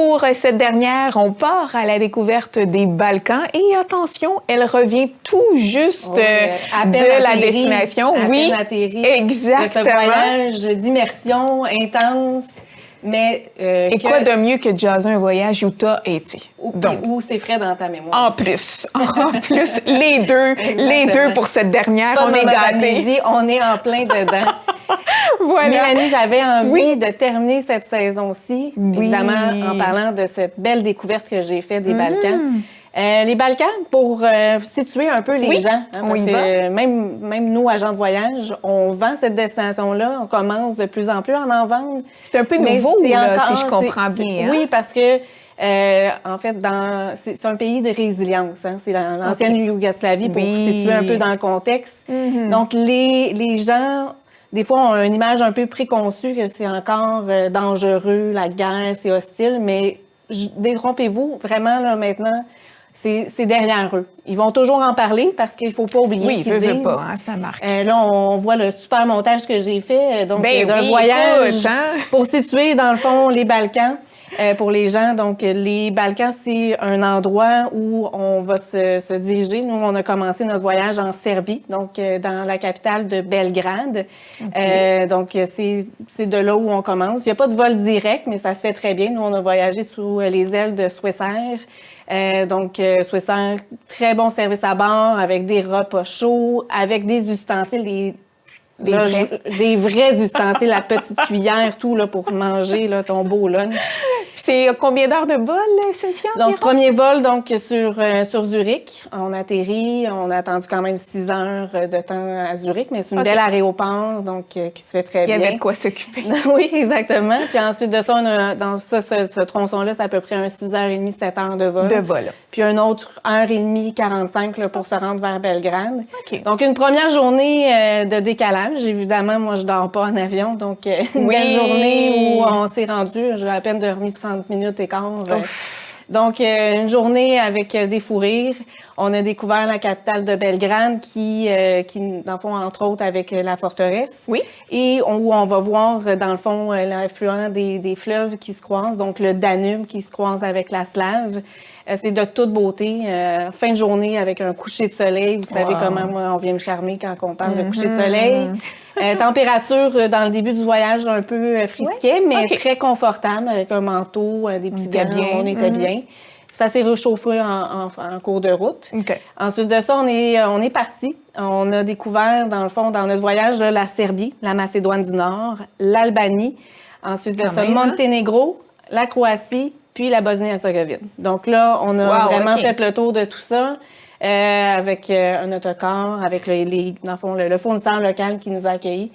pour cette dernière, on part à la découverte des Balkans et attention, elle revient tout juste de la destination. À oui, peine atterri exactement. De ce voyage d'immersion intense. Mais, et quoi de mieux que de jaser un voyage où t'as été? Où c'est frais dans ta mémoire. En plus, les deux pour cette dernière, Pas on est gâtés. On est en plein dedans. Voilà. Mélanie, j'avais envie de terminer cette saison-ci, évidemment, en parlant de cette belle découverte que j'ai faite des Balkans. Les Balkans, pour situer un peu les gens, parce que même nous, agents de voyage, on vend cette destination-là, on commence de plus en plus à en vendre. C'est un peu nouveau, là, si je comprends bien. Oui, parce que, en fait, c'est un pays de résilience. C'est l'ancienne Yougoslavie, pour situer un peu dans le contexte. Donc, les gens, des fois, ont une image un peu préconçue que c'est encore dangereux, la guerre, c'est hostile, mais détrompez-vous, vraiment, là, maintenant, c'est derrière eux. Ils vont toujours en parler parce qu'il ne faut pas oublier qu'ils disent... pas, ça marque. Là, on voit le super montage que j'ai fait, donc d'un voyage pour situer, dans le fond, les Balkans. Pour les gens, donc les Balkans, c'est un endroit où on va se diriger. Nous, on a commencé notre voyage en Serbie, donc dans la capitale de Belgrade. Donc, c'est de là où on commence. Il n'y a pas de vol direct, mais ça se fait très bien. Nous, on a voyagé sous les ailes de Swissair. Donc, Swissair, très bon service à bord, avec des repas chauds, avec des ustensiles, des vrais ustensiles, la petite cuillère, tout là, pour manger là, ton beau lunch. C'est combien d'heures de vol, Cynthia? Donc, premier vol donc sur Zurich. On atterrit, on a attendu quand même 6 heures de temps à Zurich, mais c'est une belle aéroport, donc qui se fait très bien. Il y avait de quoi s'occuper. Oui, exactement. Puis ensuite de ça, on a, dans ce tronçon-là, c'est à peu près un 6h30, 7 heures de vol. De vol. Puis un autre 1h30, 45 là, pour se rendre vers Belgrade. Donc, une première journée de décalage. Évidemment, moi, je dors pas en avion, donc une belle journée où on s'est rendu. J'ai à peine dormi 30 minutes et quart. Donc, une journée avec des fous rires. On a découvert la capitale de Belgrade qui dans le fond, entre autres, avec la forteresse. Oui. Et où on va voir, dans le fond, l'affluent des fleuves qui se croisent, donc le Danube qui se croise avec la Slave. C'est de toute beauté. Fin de journée avec un coucher de soleil. Vous savez comment moi, on vient me charmer quand on parle de coucher de soleil. Température dans le début du voyage un peu frisquet, mais très confortable avec un manteau, des petits gants. On était bien. Ça s'est réchauffé en cours de route. Ensuite de ça, on est parti. On a découvert, dans le fond, dans notre voyage, là, la Serbie, la Macédoine du Nord, l'Albanie. Ensuite de ça, Monténégro, la Croatie, puis la Bosnie-Herzégovine. Donc là, on a vraiment fait le tour de tout ça avec un autocar, avec dans le fond, le fournisseur local qui nous a accueillis.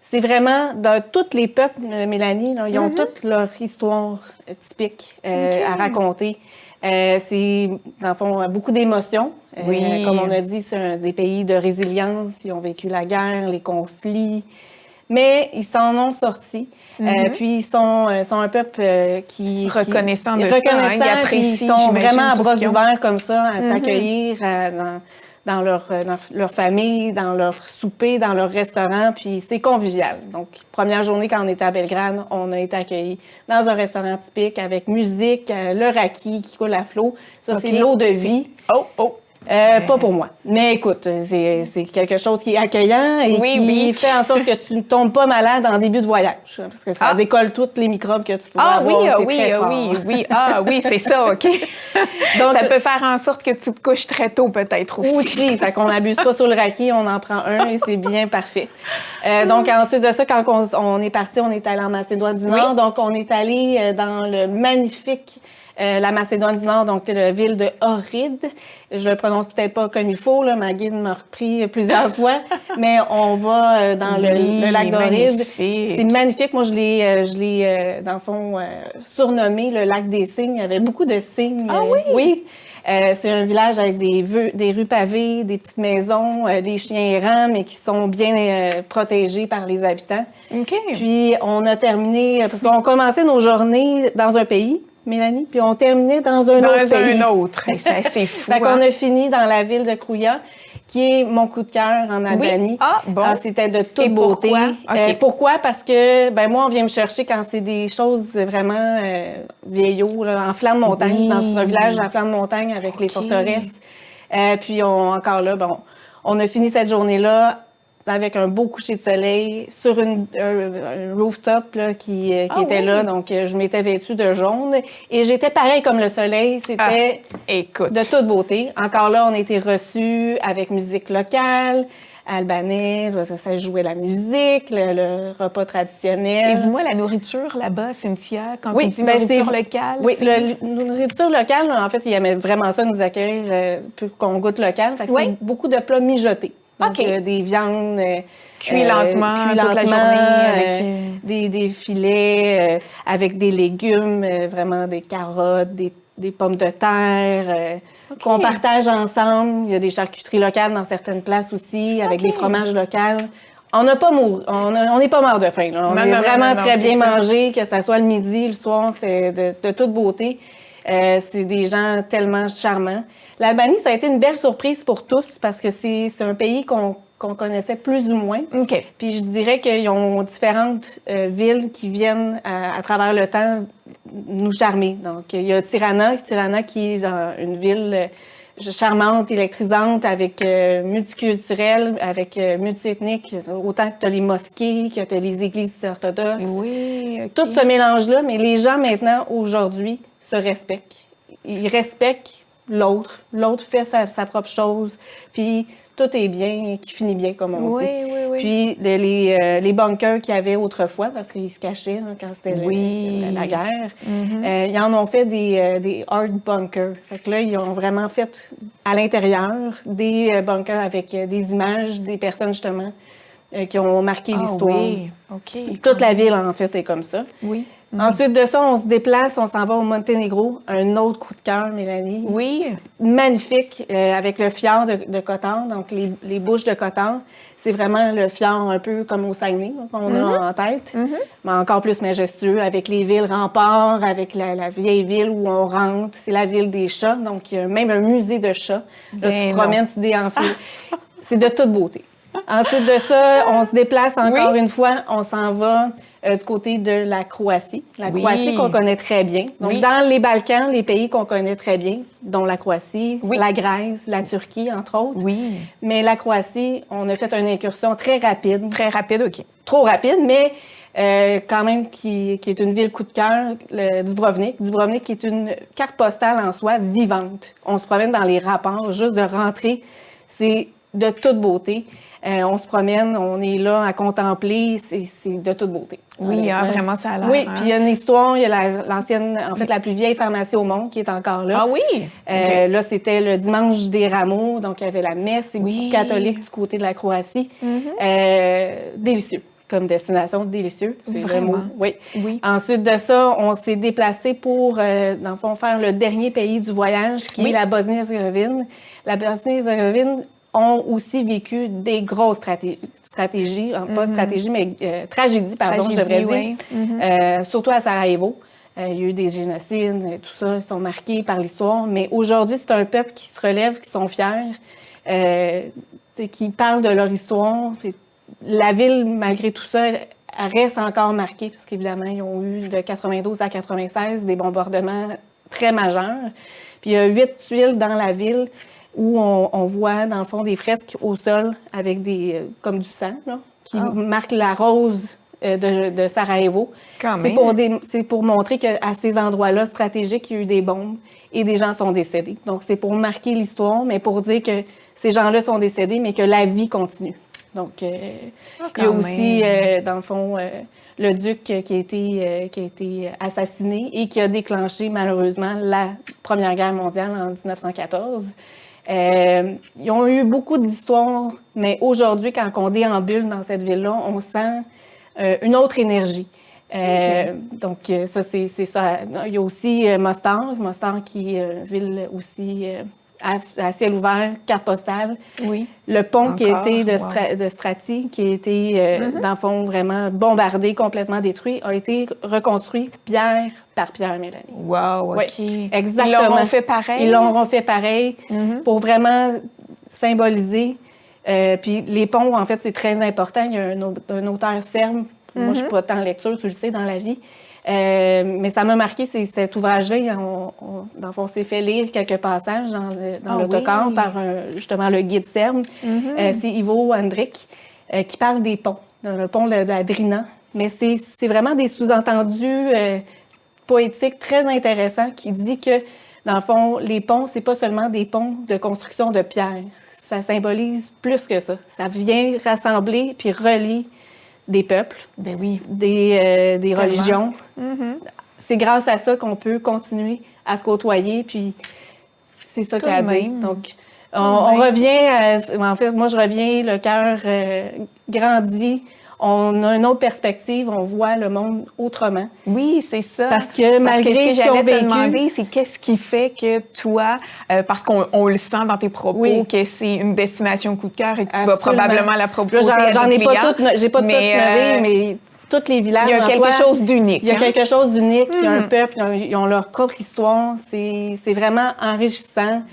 C'est vraiment, dans tous les peuples, Mélanie, là, ils ont toute leur histoire typique à raconter. C'est, dans le fond, beaucoup d'émotions. Comme on a dit, c'est des pays de résilience. Ils ont vécu la guerre, les conflits. Mais ils s'en ont sortis. Puis ils sont un peuple qui... Reconnaissant de ça, ils apprécient, ils sont vraiment à bras ouverts comme ça, à t'accueillir dans leur famille, dans leur souper, dans leur restaurant. Puis c'est convivial. Donc, première journée, quand on était à Belgrade, on a été accueillis dans un restaurant typique avec musique, le raki qui coule à flot. Ça, c'est l'eau de vie. Pas pour moi. Mais écoute, c'est quelque chose qui est accueillant et qui fait en sorte que tu ne tombes pas malade en début de voyage. Parce que ça décolle tous les microbes que tu pourrais avoir. Oui, c'est ça, OK. Donc, ça peut faire en sorte que tu te couches très tôt, peut-être aussi. Fait qu'on n'abuse pas sur le raki, on en prend un et c'est bien parfait. Donc, ensuite de ça, quand on est parti, on est allé en Macédoine du Nord. Donc, on est allé dans le magnifique... la Macédoine du Nord, donc la ville de Ohrid. Je le prononce peut-être pas comme il faut, là, ma guide m'a repris plusieurs fois, mais on va dans le lac d'Ohrid. C'est magnifique. Moi, je l'ai dans le fond, surnommé le lac des cygnes. Il y avait beaucoup de cygnes. Ah oui? Oui. C'est un village avec des rues pavées, des petites maisons, des chiens errants, mais qui sont bien protégés par les habitants. Puis, on a terminé, parce qu'on commençait nos journées dans un pays, Mélanie, puis on terminait dans un autre pays. C'est assez fou. Fait qu'on a fini dans la ville de Krouia, qui est mon coup de cœur en Albanie. Oui. Ah, bon. C'était de toute beauté. Pourquoi? Okay. Pourquoi? Parce que, moi, on vient me chercher quand c'est des choses vraiment vieillots, là, en flanc de montagne, dans un village en flanc de montagne avec les forteresses. Puis, encore là, on a fini cette journée-là avec un beau coucher de soleil sur un rooftop là, qui était là. Donc, je m'étais vêtue de jaune et j'étais pareil comme le soleil. C'était de toute beauté. Encore là, on a été reçus avec musique locale, albanais, ça jouait la musique, le repas traditionnel. Et dis-moi, la nourriture là-bas, Cynthia, quand tu dis nourriture locale? Oui, la nourriture locale, en fait, ils aimaient vraiment ça, nous accueillir, qu'on goûte local. Fait que c'est beaucoup de plats mijotés. Donc, des viandes cuites lentement toute la journée. Avec... des filets avec des légumes, vraiment des carottes, des pommes de terre qu'on partage ensemble. Il y a des charcuteries locales dans certaines places aussi, avec des fromages locaux. On n'est pas mort de faim. Là. On est vraiment très bien mangé, que ce soit le midi, le soir, c'est de toute beauté. C'est des gens tellement charmants. L'Albanie, ça a été une belle surprise pour tous parce que c'est un pays qu'on connaissait plus ou moins. Puis je dirais qu'ils ont différentes villes qui viennent à travers le temps nous charmer. Donc, il y a Tirana qui est une ville charmante, électrisante, avec multiculturelle, avec multiethnique, autant que tu as les mosquées, que tu as les églises orthodoxes. Oui, Tout ce mélange-là, mais les gens maintenant, aujourd'hui, se respectent. Ils respectent l'autre. L'autre fait sa propre chose. Puis tout est bien, qui finit bien, comme on dit. Oui. Puis les bunkers qu'il y avait autrefois, parce qu'ils se cachaient là, quand c'était la guerre, ils en ont fait des art bunkers. Fait que là, ils ont vraiment fait à l'intérieur des bunkers avec des images des personnes, justement, qui ont marqué l'histoire. Oui. Toute la ville, en fait, est comme ça. Oui. Ensuite de ça, on se déplace, on s'en va au Monténégro. Un autre coup de cœur, Mélanie. Oui. Magnifique, avec le fjord de Kotor, donc les bouches de Kotor. C'est vraiment le fjord un peu comme au Saguenay qu'on a en tête, mais encore plus majestueux, avec les villes remparts, avec la vieille ville où on rentre. C'est la ville des chats, donc il y a même un musée de chats. Là, tu te promènes, tu déenfiles. C'est de toute beauté. Ensuite de ça, on se déplace encore une fois. On s'en va du côté de la Croatie. La Croatie qu'on connaît très bien. Donc, dans les Balkans, les pays qu'on connaît très bien, dont la Croatie, la Grèce, la Turquie, entre autres. Oui. Mais la Croatie, on a fait une incursion très rapide. Très rapide, OK. Trop rapide, mais quand même qui est une ville coup de cœur, Dubrovnik. Dubrovnik qui est une carte postale en soi vivante. On se promène dans les rapports, juste de rentrer, c'est de toute beauté. On se promène, on est là à contempler, c'est de toute beauté. Oui, vraiment, ça a l'air. Oui, puis il y a une histoire, il y a l'ancienne, en fait, la plus vieille pharmacie au monde qui est encore là. Ah oui? Là, c'était le dimanche des Rameaux, donc il y avait la messe, c'est beaucoup catholique du côté de la Croatie. Délicieux, comme destination, délicieux. C'est vraiment. Oui. Ensuite de ça, on s'est déplacé pour, dans le fond, faire le dernier pays du voyage, qui est la Bosnie-Herzégovine. La Bosnie-Herzégovine ont aussi vécu des grosses stratégies, pas stratégie, mais tragédie, pardon, je devrais dire, surtout à Sarajevo. Il y a eu des génocides, tout ça, ils sont marqués par l'histoire. Mais aujourd'hui, c'est un peuple qui se relève, qui sont fiers, qui parlent de leur histoire. La ville, malgré tout ça, elle reste encore marquée, parce qu'évidemment, ils ont eu de 92 à 96 des bombardements très majeurs. Puis il y a 8 tuiles dans la ville où on voit, dans le fond, des fresques au sol avec comme du sang, là, qui marquent la rose de Sarajevo. C'est pour montrer qu'à ces endroits-là stratégiques, il y a eu des bombes et des gens sont décédés. Donc, c'est pour marquer l'histoire, mais pour dire que ces gens-là sont décédés, mais que la vie continue. Donc, il y a aussi, dans le fond, le duc qui a été assassiné et qui a déclenché, malheureusement, la Première Guerre mondiale en 1914. Ils ont eu beaucoup d'histoires, mais aujourd'hui, quand on déambule dans cette ville-là, on sent une autre énergie. Donc, ça, c'est ça. Il y a aussi Mostar qui est une ville aussi à ciel ouvert, carte postale. Oui. Le pont qui a été de Strati, qui a été, dans le fond, vraiment bombardé, complètement détruit, a été reconstruit pierre par pierre, Mélanie. Wow, OK. Oui, exactement. Ils l'auront fait pareil? Ils l'auront fait pareil pour vraiment symboliser. Puis les ponts, en fait, c'est très important. Il y a un auteur serbe. Moi, je ne suis pas tant lecture, tu le sais, dans la vie. Mais ça m'a marqué, cet ouvrage-là. Dans le fond, on s'est fait lire quelques passages dans l'autocar par justement le guide serbe. C'est Ivo Andrić qui parle des ponts, le pont de la Drina. Mais c'est vraiment des sous-entendus poétiques très intéressants qui dit que, dans le fond, les ponts, c'est pas seulement des ponts de construction de pierre. Ça symbolise plus que ça. Ça vient rassembler puis relier des peuples, des religions. C'est grâce à ça qu'on peut continuer à se côtoyer, puis c'est ça qu'elle dit. Donc, on revient, en fait, moi je reviens, le cœur grandit, on a une autre perspective, on voit le monde autrement. Oui, c'est ça. Parce que malgré ce que j'allais te demander, c'est qu'est-ce qui fait que toi, parce qu'on le sent dans tes propos, que c'est une destination coup de cœur et que tu vas probablement la proposer à tes clients. J'ai pas toutes nommées, mais tous les villages. Il y a quelque chose d'unique. Il y a quelque chose d'unique. Il y a un peuple, ils ont leur propre histoire. C'est vraiment enrichissant.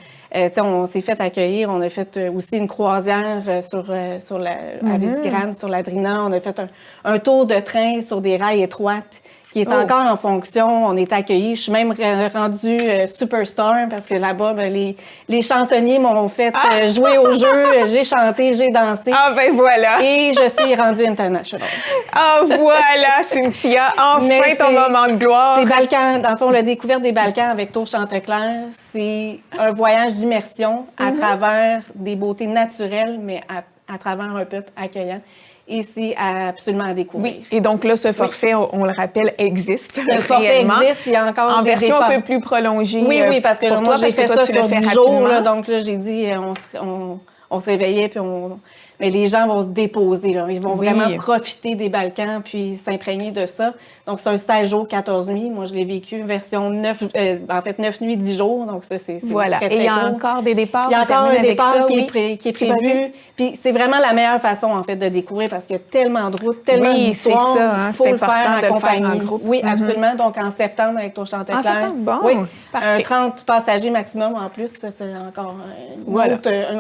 On s'est fait accueillir. On a fait aussi une croisière à Visigrane, sur la Drina. On a fait un tour de train sur des rails étroites qui est encore en fonction. On est accueillis. Je suis même rendue superstar parce que là-bas, les chansonniers m'ont fait jouer au jeu. J'ai chanté, j'ai dansé. Ah, ben voilà! Et je suis rendue international. Ah, voilà, Cynthia! Enfin ton moment de gloire! C'est Balkans. Dans le fond, la découverte des Balkans avec Tour Chanteclair, c'est un voyage d'immersion à travers des beautés naturelles, mais à travers un peuple accueillant. Et c'est absolument à découvrir. Oui. Et donc là, ce forfait, on le rappelle, existe. Ce forfait existe. Il y a encore en version un peu plus prolongée. Oui, parce que moi, j'ai fait ça sur 10 jours. Là, donc là, j'ai dit, on se réveillait, puis mais les gens vont se déposer. Là. Ils vont vraiment profiter des Balkans, puis s'imprégner de ça. Donc, c'est un 16 jours, 14 nuits. Moi, je l'ai vécu, version 9 nuits, 10 jours. Donc, ça, c'est voilà. très, très Et il y a court. encore des départs. Il y a encore un départ qui est prévu. Puis, c'est vraiment la meilleure façon, en fait, de découvrir parce qu'il y a tellement de routes, tellement d'histoires. Oui, c'est ça. Hein, faut le faire en compagnie. En groupe. Oui, absolument. Donc, en septembre, avec Tour Chanteclair. En septembre, bon. Oui, parfait. 30 passagers maximum en plus. Ça, c'est encore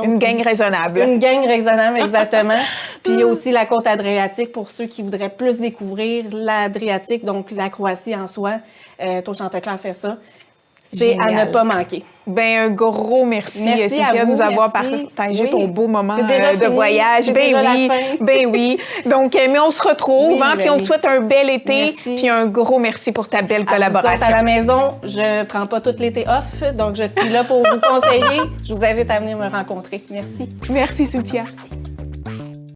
une gang raisonnable. Une gang raisonnable, exactement. Puis il y a aussi la côte adriatique pour ceux qui voudraient plus découvrir l'Adriatique, donc la Croatie en soi. Tour Chanteclair fait ça. C'est à ne pas manquer. Ben un gros merci Cynthia, de nous avoir partagé ton beau moment de voyage. Ben oui. Donc, mais on se retrouve, puis on te souhaite un bel été. Puis un gros merci pour ta belle collaboration. À la maison, je prends pas tout l'été off, donc je suis là pour vous conseiller. Je vous invite à venir me rencontrer. Merci. Merci Cynthia. Merci.